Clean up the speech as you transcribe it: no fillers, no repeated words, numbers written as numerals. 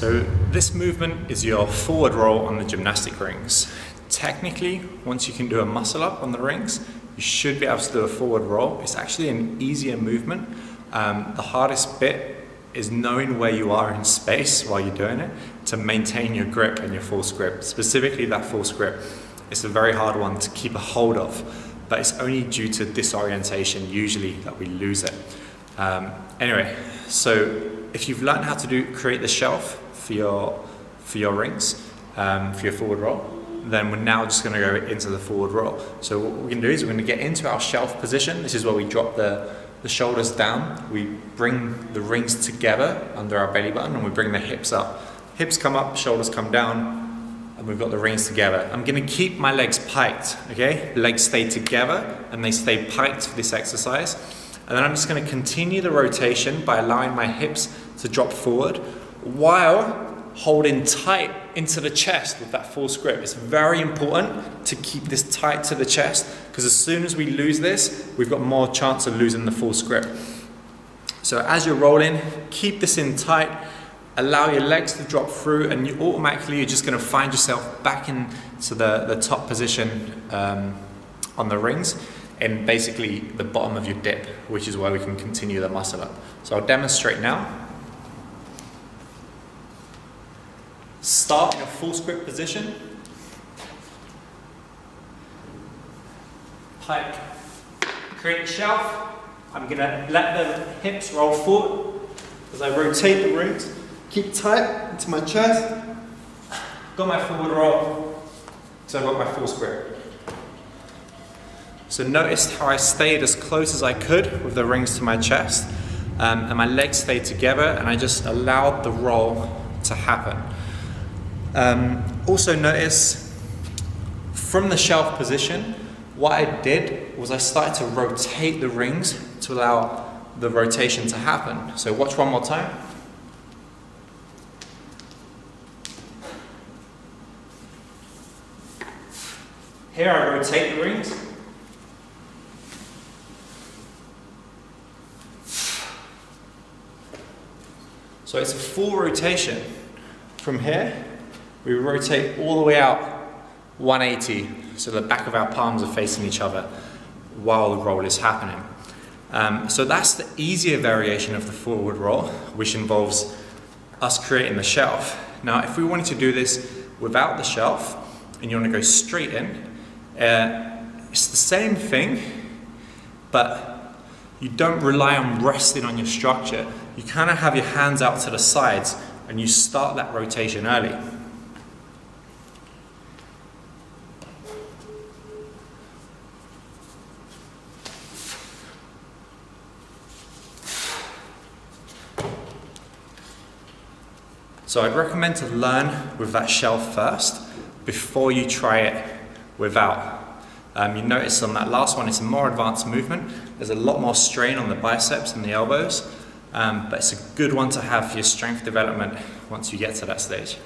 So this movement is your forward roll on the gymnastic rings. Technically, once you can do a muscle up on the rings, you should be able to do a forward roll. It's actually an easier movement. The hardest bit is knowing where you are in space while you're doing it to maintain your grip and your false grip. Specifically that false grip. It's a very hard one to keep a hold of, but it's only due to disorientation usually that we lose it. Anyway, so if you've learned how to create the shelf for your rings, for your forward roll, then we're now just going to go into the forward roll. So what we're going to do is we're going to get into our shelf position. This is where we drop the shoulders down. We bring the rings together under our belly button and we bring the hips up. Hips come up, shoulders come down, and we've got the rings together. I'm going to keep my legs piked, okay? Legs stay together and they stay piked for this exercise. And then I'm just going to continue the rotation by allowing my hips to drop forward while holding tight into the chest with that false grip. It's very important to keep this tight to the chest because as soon as we lose this, we've got more chance of losing the false grip. So as you're rolling, keep this in tight, allow your legs to drop through, and you're just going to find yourself back into the top position on the rings, and basically the bottom of your dip, which is where we can continue the muscle up. So I'll demonstrate now. Start in a false grip position. Pike. Create a shelf. I'm going to let the hips roll forward as I rotate the rings. Keep tight into my chest. Got my forward roll. So I've got my false grip. So notice how I stayed as close as I could with the rings to my chest, and my legs stayed together, and I just allowed the roll to happen. Also notice from the shelf position, what I did was I started to rotate the rings to allow the rotation to happen. So watch one more time. Here I rotate the rings. So it's a full rotation. From here, we rotate all the way out 180, so the back of our palms are facing each other while the roll is happening. So that's the easier variation of the forward roll, which involves us creating the shelf. Now, if we wanted to do this without the shelf, and you want to go straight in, it's the same thing, but you don't rely on resting on your structure. You kind of have your hands out to the sides and you start that rotation early. So I'd recommend to learn with that shelf first before you try it without. You notice on that last one, it's a more advanced movement. There's a lot more strain on the biceps and the elbows, but it's a good one to have for your strength development once you get to that stage.